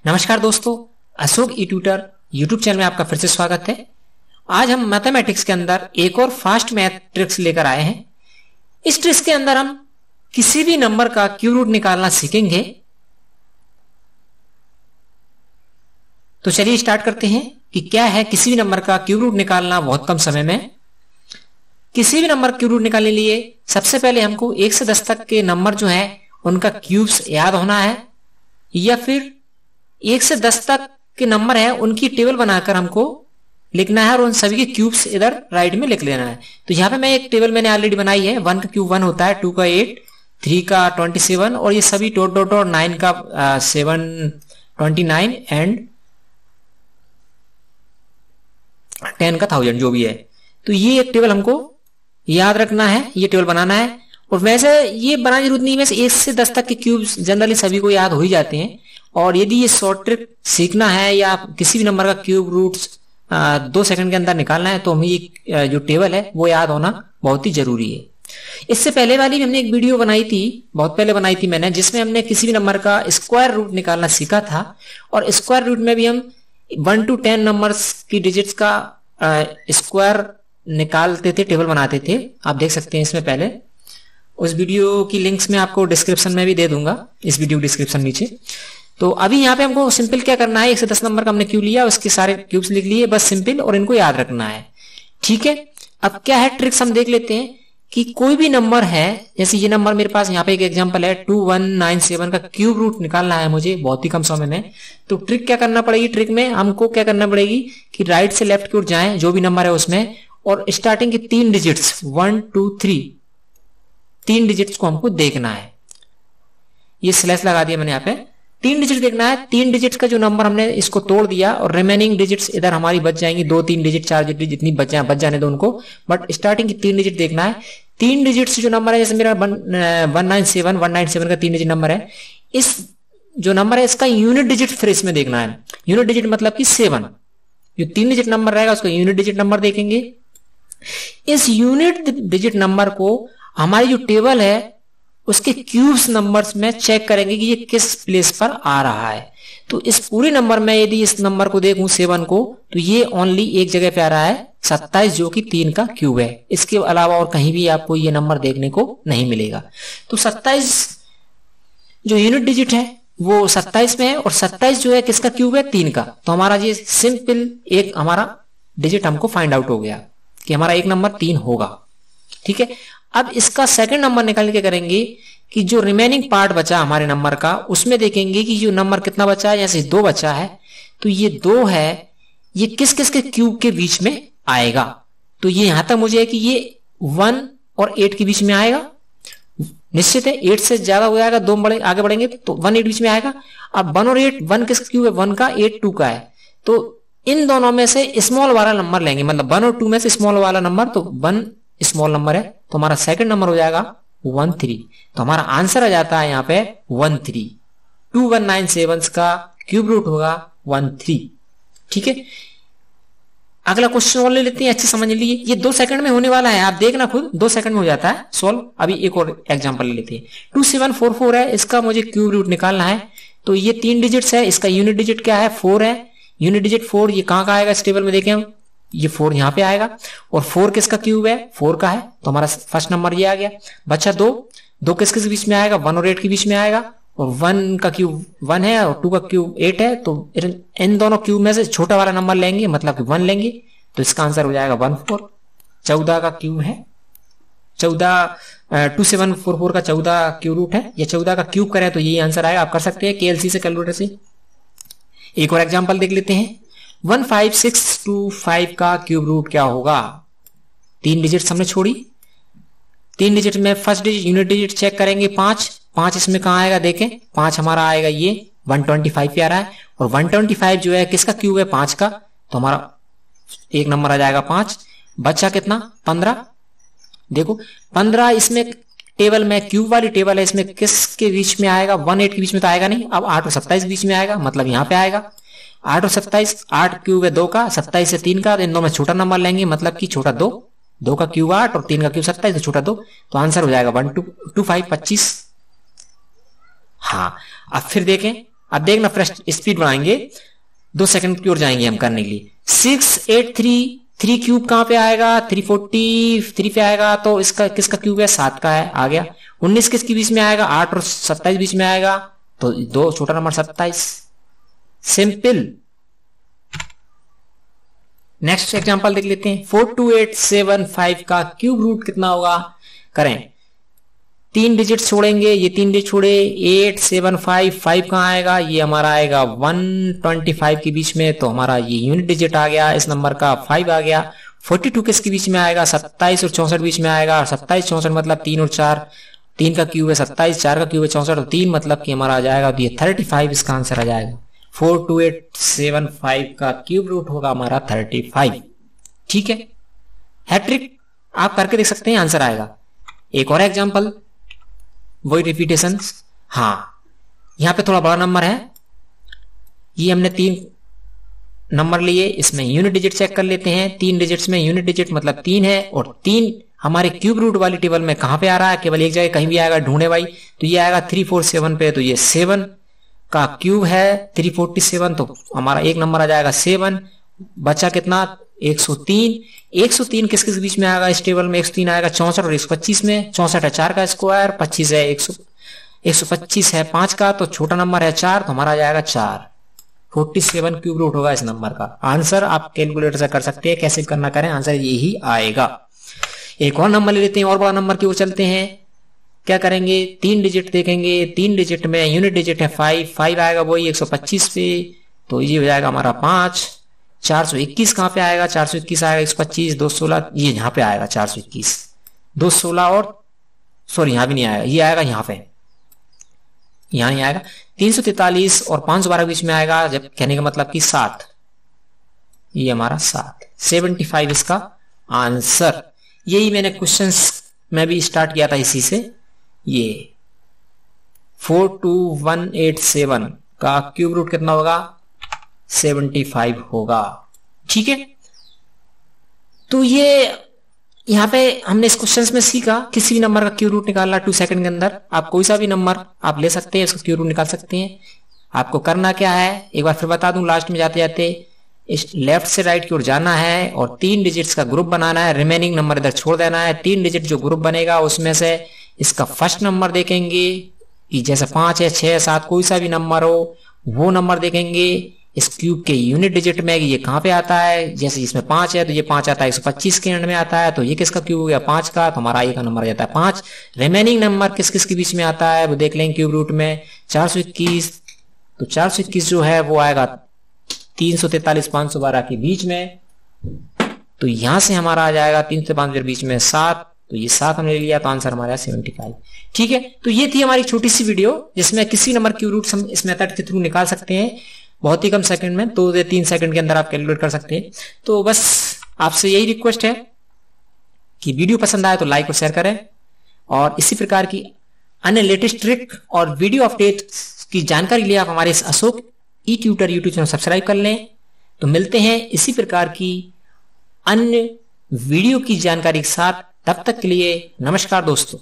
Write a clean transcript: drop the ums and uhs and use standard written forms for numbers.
नमस्कार दोस्तों, अशोक ई tutor YouTube channel में आपका फिर से स्वागत है। आज हम मैथमेटिक्स के अंदर एक और फास्ट मैथ ट्रिक्स लेकर आए हैं। इस ट्रिक्स के अंदर हम किसी भी नंबर का क्यूब रूट निकालना सीखेंगे। तो चलिए स्टार्ट करते हैं कि क्या है किसी भी नंबर का क्यूब रूट निकालना बहुत कम समय में। किसी भी नंबर क्यूब रूट निकालने के लिए सबसे पहले हमको 1 से 10 तक के नंबर जो है उनका क्यूब्स याद होना है, या फिर 1 से 10 तक के नंबर है उनकी टेबल बनाकर हमको लिखना है और उन सभी के क्यूब्स इधर राइट में लिख लेना है। तो यहाँ पे मैं एक टेबल मैंने ऑलरेडी बनाई है। 1 का क्यूब 1 होता है, 2 का 8, 3 का 27 और ये सभी डॉट डॉट और 9 का 729 एंड 10 का 1000 जो भी है। तो ये एक टेबल हमको याद रखना है, ये टेबल बनाना है। और वैसे ये बनाने की जरूरत नहीं, वैसे 1 से 10 तक के क्यूब्स जनरली सभी को याद हो ही जाते हैं। और यदि ये शॉर्ट ट्रिक सीखना है या किसी भी नंबर का क्यूब रूट्स 2 सेकंड के अंदर निकालना है तो हमें ये जो टेबल है वो याद होना बहुत ही जरूरी है। इससे पहले वाली हमने एक वीडियो बनाई थी, बहुत पहले बनाई थी मैंने, जिसमें हमने किसी भी नंबर का स्क्वायर रूट निकालना सीखा था। और स्क्वायर रूट में भी हम 1 to 10 नंबर्स की डिजिट्स का स्क्वायर निकालते थे, टेबल बनाते थे। आप देख सकते हैं इसमें पहले। उस वीडियो की लिंक्स में आपको डिस्क्रिप्शन में भी दे दूंगा, इस वीडियो डिस्क्रिप्शन नीचे। तो अभी यहाँ पे हमको सिंपल क्या करना है, 1 से 10 नंबर का हमने क्यूब लिया, उसके सारे क्यूब्स लिख लिए, बस सिंपल, और इनको याद रखना है। ठीक है, अब क्या है ट्रिक्स हम देख लेते हैं कि कोई भी नंबर है, जैसे ये नंबर मेरे पास यहाँ पे एक एग्जांपल है 2197 का क्यूब रूट निकालना है मुझे बहुत ही कम समय में। तो ट्रिक क्या करना पड़ेगी, ट्रिक में हमको क्या करना पड़ेगी कि राइट से लेफ्ट की ओर जाएं जो भी नंबर है उसमें, और स्टार्टिंग की 3 डिजिट्स 1 2 3 3 डिजिट्स को हमको देखना है। ये स्लैश लगा दिया मैंने यहाँ पे, 3 डिजिट देखना है। 3 डिजिट्स का जो नंबर हमने इसको तोड़ दिया और रिमेनिंग डिजिट्स इधर हमारी बच जाएंगी, 2 3 डिजिट 4 डिजिट जितनी बच जाने दो उनको, बट स्टार्टिंग की 3 डिजिट देखना है। 3 डिजिट्स जो नंबर है, जैसे मेरा 197 का 3 डिजिट नंबर है, इस जो नंबर है इसका यूनिट डिजिट फिर इसमें देखना है। यूनिट डिजिट मतलब कि 7, जो 3 डिजिट नंबर रहेगा उसका यूनिट डिजिट नंबर देखेंगे। इस यूनिट डिजिट नंबर को हमारी जो टेबल है उसके क्यूब्स नंबर्स में चेक करेंगे कि ये किस प्लेस पर आ रहा है। तो इस पूरे नंबर में यदि इस नंबर को देखूं 7 को, तो ये ओनली एक जगह पे आ रहा है 27, जो कि 3 का क्यूब है। इसके अलावा और कहीं भी आपको ये नंबर देखने को नहीं मिलेगा। तो 27 जो यूनिट डिजिट है वो 27 में है, और 27 जो है किसका क्यूब है, 3 का। तो हमारा ये सिंपल एक हमारा डिजिट हमको फाइंड आउट हो गया कि हमारा एक नंबर 3 होगा। ठीक है, अब इसका सेकंड नंबर निकाल के करेंगे कि जो रिमेनिंग पार्ट बचा हमारे नंबर का, उसमें देखेंगे कि जो नंबर कितना बचा है, जैसे 2 बचा है, तो ये 2 है, ये किस किस के क्यूब के बीच में आएगा। तो ये यहां तक मुझे है कि ये 1 और 8 के बीच में आएगा, निश्चित है। 8 से ज्यादा हो जाएगा, 2 आगे बढ़ेंगे तो 1 8 बीच में आएगा। अब 1 और 8, 1 किसका क्यूब है, 1 का, 8 2 का है। तो इन दोनों में से स्मॉल वाला नंबर लेंगे, मतलब 1 और 2 में से स्मॉल वाला नंबर, तो 1 स्मॉल नंबर है, तो हमारा सेकंड नंबर हो जाएगा 1 3। तो हमारा आंसर आ जाता है यहाँ पे 1 3। 2197 का क्यूब रूट होगा 1 3। ठीक है, अगला क्वेश्चन और ले लेते हैं, अच्छे समझ लीजिए। ये 2 सेकंड में होने वाला है, आप देखना खुद, 2 सेकंड में हो जाता है सॉल्व। अभी एक और एग्जांपल ले लेते हैं। 2744 है, इसका मुझे क्यूब रूट निकालना है। तो ये 3 डिजिट्स है, इसका यूनिट डिजिट क्या है, 4 है। यूनिट डिजिट 4 ये कहां का आएगा इस टेबल में, देखें हम, ये 4 यहां पे आएगा। और 4 किसका क्यूब है, 4 का है, तो हमारा फर्स्ट नंबर ये आ गया। बच्चा 2 किसके बीच में आएगा, 1 और 8 के बीच में आएगा। और 1 का क्यूब 1 है और 2 का क्यूब 8 है, तो इन दोनों क्यूब में से छोटा वाला नंबर लेंगे, मतलब कि 1 लेंगे। तो इसका आंसर हो जाएगा 14। 14 का क्यूब है, 2744 का 14 क्यूब रूट है। ये 14 का क्यूब करें तो ये आंसर आएगा। आप कर सकते हैं केएलसी से, कैलकुलेटर से। एक और एग्जाम्पल देख लेते हैं। 15625 का क्यूब रूट क्या होगा। 3 डिजिट हमने छोड़ी, 3 डिजिट में first digit unit digit check करेंगे 5 इसमें कहां आएगा, देखें 5 हमारा आएगा ये 125 पे आ रहा है। और 125 जो है किसका क्यूब है, 5 का, तो हमारा एक नंबर आ जाएगा 5। बच्चा कितना, 15। देखो 15 इसमें टेबल में क्यूब वाली टेबल है, इसमें किसके बीच में आएगा, 1 8 के बीच में तो आएगा नहीं। अब 8 और 27 बीच में आएगा, मतलब यहां पे आएगा 8 और 27। 8 क्यूब है 2 का, 27 से 3 का, इन दोनों में छोटा नंबर लेंगे, मतलब कि छोटा 2। 2 का क्यूब 8 और 3 का क्यूब 27, तो छोटा 2। तो आंसर हो जाएगा 1 2 5 25। हाँ, अब फिर देखें, अब देखना फ्रेश स्पीड बढ़ाएंगे, 2 सेकंड की ओर जाएंगे हम करने के लिए। 683 3 क्यूब कहां पे आएगा, 343 पे आएगा, तो इसका किसका क्यूब है, 7 का है, आ गया। 19 किसके बीच में आएगा, 8 और 27 बीच में आएगा, तो 2 छोटा नंबर 27, सिंपल। नेक्स्ट एग्जांपल देख लेते हैं। 42875 का क्यूब रूट कितना होगा, करें 3 डिजिट छोड़ेंगे, ये 3 डिजिट छोड़े, 875 5 कहां आएगा, ये हमारा आएगा 125 के बीच में, तो हमारा ये यूनिट डिजिट आ गया इस नंबर का, 5 आ गया। 42 किसके बीच में आएगा, 27 और 64 बीच में आएगा, 27 64 मतलब 3 और 4, 3 का क्यूब है 27, 4 का क्यूब है 64, और 3 मतलब कि हमारा आ जाएगा, तो ये 35 इसका आंसर आ जाएगा। 42875 का क्यूब रूट होगा हमारा 35। ठीक है, हैट्रिक आप करके देख सकते हैं, आंसर आएगा। एक और एग्जांपल, वही रिपीटेशन। हाँ, यहां पे थोड़ा बड़ा नंबर है, ये हमने 3 नंबर लिए, इसमें यूनिट डिजिट चेक कर लेते हैं। 3 डिजिट्स में यूनिट डिजिट मतलब 3 है, और 3 हमारे क्यूब रूट वाली टेबल में कहां पे आ रहा है, केवल एक जगह कहीं भी आएगा, ढूंढे भाई, तो ये आएगा 347 पे, तो ये 7 का क्यूब है 347, तो हमारा एक नंबर आ जाएगा 7। बचा कितना, 103। 103 किस किस बीच में आएगा इस टेबल में, 103 आएगा 64 और 125 में, 64 है 4 का स्क्वायर, 25 है 125 है 5 का, तो छोटा नंबर है 4, तो हमारा आ जाएगा 4। 47 क्यूब रूट होगा इस नंबर का। आंसर आप कैलकुलेटर से कर सकते हैं, कैसे करना करें, आंसर यही आएगा। एक और नंबर ले लेते हैं, और बड़ा नंबर की ओर चलते हैं। क्या करेंगे, 3 डिजिट देखेंगे, 3 डिजिट में यूनिट डिजिट है 5 आएगा वही 125 पे, तो ये हो जाएगा हमारा 5। 421 कहां पे आएगा, 421 आएगा 125, 216 ये यहां पे आएगा 421, 216 और सॉरी यहां भी नहीं आएगा, ये आएगा यहां पे, यहां नहीं आएगा। 343 और 512 के बीच में आएगा, जब कहने का मतलब कि 7, ये हमारा 7, 75 इसका आंसर। यही मैंने क्वेश्चंस में भी स्टार्ट किया था इसी से। ये 42187 का क्यूब रूट कितना होगा, 75 होगा। ठीक है, तो ये यहां पे हमने इस क्वेश्चंस में सीखा किसी भी नंबर का क्यूब रूट निकालना 2 सेकंड के अंदर। आप कोई सा भी नंबर आप ले सकते हैं, उसका क्यूब रूट निकाल सकते हैं। आपको करना क्या है, एक बार फिर बता दूं, लास्ट में जाते जाते इस लेफ्ट से राइट की ओर जाना है और 3 डिजिट्स का ग्रुप बनाना है, रिमेनिंग नंबर इधर छोड़ देना है। 3 डिजिट जो ग्रुप बनेगा उसमें से इसका फर्स्ट नंबर देखेंगे कि जैसे 5 है 6 है 7 कोई सा भी नंबर हो, वो नंबर देखेंगे इस क्यूब के यूनिट डिजिट में कि ये कहां पे आता है। जैसे इसमें 5 है तो ये 5 आता है 125 के एंड में आता है, तो ये किसका क्यूब हो गया 5 का, तो हमारा ये का नंबर आ जाता है 5। रिमेनिंग नंबर किस किस के बीच में आता है वो देख लेंगे क्यूब रूट में। 421, तो 421 जो है वो आएगा 343 512 के बीच में, तो यहां से हमारा आ जाएगा 3 से 5 के बीच में 7, तो ये 7 हमने लिया, तो आंसर हमारा 75। ठीक है, तो ये थी हमारी छोटी सी वीडियो जिसमें किसी नंबर क्यूब रूट हम इस मेथड के थ्रू निकाल सकते हैं, बहुत ही कम सेकंड में, 2 से 3 सेकंड के अंदर आप कैलकुलेट कर सकते हैं। तो बस आपसे यही रिक्वेस्ट है कि वीडियो पसंद आए तो लाइक और शेयर करें, और इसी प्रकार की अन्य लेटेस्ट ट्रिक और वीडियो अपडेट की जानकारी के लिए आप हमारे इस अशोक ई ट्यूटर यूट्यूब चैनल सब्सक्राइब कर लें। तो मिलते हैं इसी प्रकार की अन्य वीडियो की जानकारी के साथ, तब तक के लिए नमस्कार दोस्तों।